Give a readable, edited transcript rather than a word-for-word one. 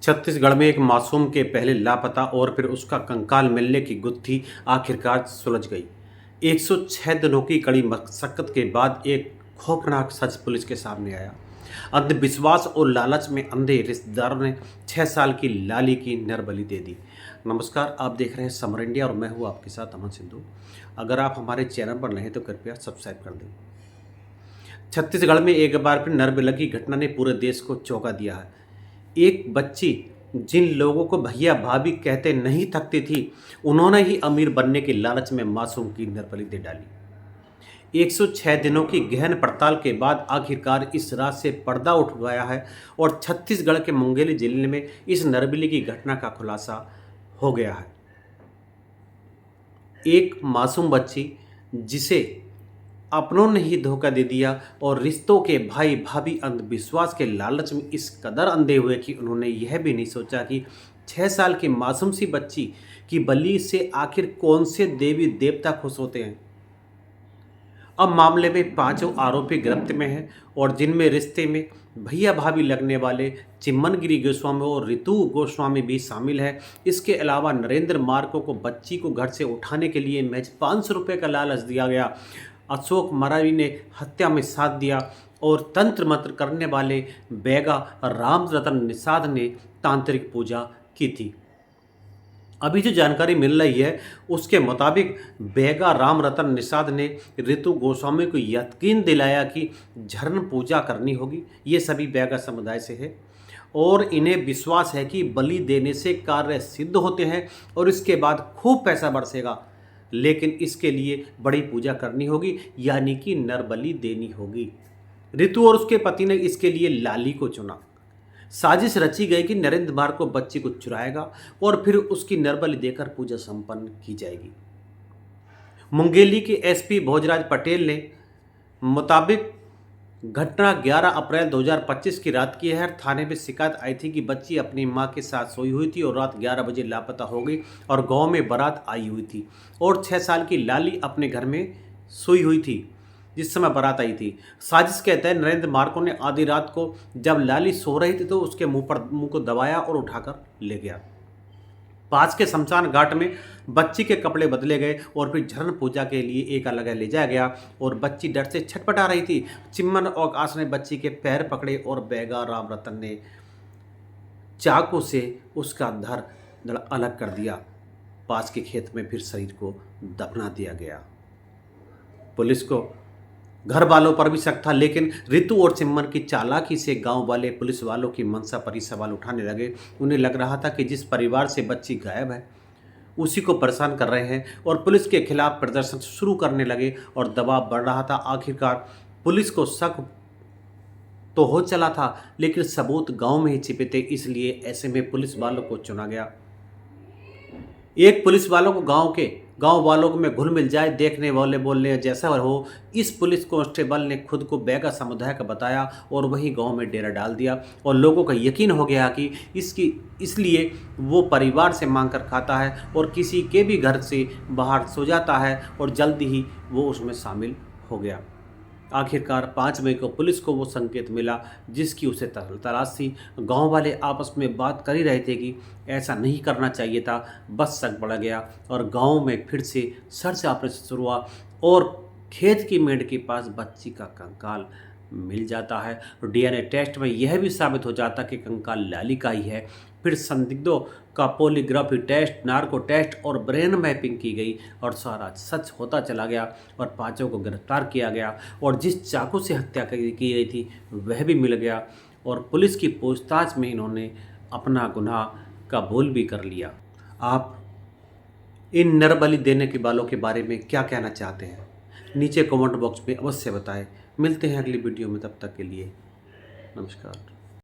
छत्तीसगढ़ में एक मासूम के पहले लापता और फिर उसका कंकाल मिलने की गुत्थी आखिरकार सुलझ गई। 106 दिनों की कड़ी मशक्कत के बाद एक खौफनाक सच पुलिस के सामने आया। अंधविश्वास और लालच में अंधे रिश्तेदारों ने 6 साल की लाली की नरबली दे दी। नमस्कार, आप देख रहे हैं समर इंडिया और मैं हूं आपके साथ अमन सिंधु। अगर आप हमारे चैनल पर नए हैं तो कृपया सब्सक्राइब कर दें। छत्तीसगढ़ में एक बार फिर नरबली की घटना ने पूरे देश को चौंका दिया है। एक बच्ची जिन लोगों को भैया भाभी कहते नहीं थकती थी, उन्होंने ही अमीर बनने के लालच में मासूम की नरबली दे डाली। 106 दिनों की गहन पड़ताल के बाद आखिरकार इस रात से पर्दा उठ गया है और छत्तीसगढ़ के मुंगेली जिले में इस नरबली की घटना का खुलासा हो गया है। एक मासूम बच्ची जिसे अपनों ने ही धोखा दे दिया और रिश्तों के भाई भाभी अंधविश्वास के लालच में इस कदर अंधे हुए कि उन्होंने यह भी नहीं सोचा कि 6 साल की मासूम सी बच्ची की बलि से आखिर कौन से देवी देवता खुश होते हैं। अब मामले में 5 आरोपी गिरफ्त में हैं और जिनमें रिश्ते में भैया भाभी लगने वाले चिम्मनगिरी गोस्वामी और ऋतु गोस्वामी भी शामिल है। इसके अलावा नरेंद्र मार्को को बच्ची को घर से उठाने के लिए महज 500 रुपये का लालच दिया गया। अशोक मरावी ने हत्या में साथ दिया और तंत्र मंत्र करने वाले बैगा राम रतन निषाद ने तांत्रिक पूजा की थी। अभी जो जानकारी मिल रही है उसके मुताबिक बैगा राम रतन निषाद ने ऋतु गोस्वामी को यकीन दिलाया कि झरन पूजा करनी होगी। ये सभी बैगा समुदाय से है और इन्हें विश्वास है कि बलि देने से कार्य सिद्ध होते हैं और इसके बाद खूब पैसा बरसेगा, लेकिन इसके लिए बड़ी पूजा करनी होगी, यानी कि नरबली देनी होगी। ऋतु और उसके पति ने इसके लिए लाली को चुना। साजिश रची गई कि नरेंद्र मार को बच्ची को चुराएगा और फिर उसकी नरबली देकर पूजा संपन्न की जाएगी। मुंगेली के एसपी भोजराज पटेल ने मुताबिक घटना 11 अप्रैल 2025 की रात की है। थाने में शिकायत आई थी कि बच्ची अपनी मां के साथ सोई हुई थी और रात 11 बजे लापता हो गई और गांव में बारात आई हुई थी और 6 साल की लाली अपने घर में सोई हुई थी जिस समय बारात आई थी। साजिश के तहत नरेंद्र मार्को ने आधी रात को जब लाली सो रही थी तो उसके मुंह को दबाया और उठाकर ले गया। पास के शमशान घाट में बच्ची के कपड़े बदले गए और फिर झरन पूजा के लिए एक अलग ले जाया गया और बच्ची डर से छटपटा रही थी। चिम्मन और आस ने बच्ची के पैर पकड़े और बैगा राम रतन ने चाकू से उसका धड़ अलग कर दिया। पास के खेत में फिर शरीर को दफना दिया गया। पुलिस को घर वालों पर भी शक था, लेकिन ऋतु और चिम्मन की चालाकी से गांव वाले पुलिस वालों की मनसा पर ही सवाल उठाने लगे। उन्हें लग रहा था कि जिस परिवार से बच्ची गायब है उसी को परेशान कर रहे हैं और पुलिस के खिलाफ प्रदर्शन शुरू करने लगे और दबाव बढ़ रहा था। आखिरकार पुलिस को शक तो हो चला था, लेकिन सबूत गांव में ही छिपे थे, इसलिए ऐसे में पुलिस वालों को चुना गया। एक पुलिस वालों को गांव वालों में घुल मिल जाए, देखने वाले बोलने जैसा हो, इस पुलिस कांस्टेबल ने खुद को बैगा समुदाय का बताया और वही गांव में डेरा डाल दिया और लोगों का यकीन हो गया कि इसलिए वो परिवार से मांग कर खाता है और किसी के भी घर से बाहर सो जाता है और जल्दी ही वो उसमें शामिल हो गया। आखिरकार 5 मई को पुलिस को वो संकेत मिला जिसकी उसे तलाश थी। गांव वाले आपस में बात कर ही रहे थे कि ऐसा नहीं करना चाहिए था। बस शक बढ़ गया और गांव में फिर से सर्च ऑपरेशन शुरू हुआ और खेत की मेड़ के पास बच्ची का कंकाल मिल जाता है। डीएनए टेस्ट में यह भी साबित हो जाता कि कंकाल लाली का ही है। फिर संदिग्धों का पॉलीग्राफी टेस्ट, नार्को टेस्ट और ब्रेन मैपिंग की गई और सारा सच होता चला गया और 5 को गिरफ्तार किया गया और जिस चाकू से हत्या की गई थी वह भी मिल गया और पुलिस की पूछताछ में इन्होंने अपना गुनाह कबूल भी कर लिया। आप इन नरबली देने के वालों के बारे में क्या कहना चाहते हैं? नीचे कमेंट बॉक्स में अवश्य बताएं। मिलते हैं अगली वीडियो में, तब तक के लिए नमस्कार।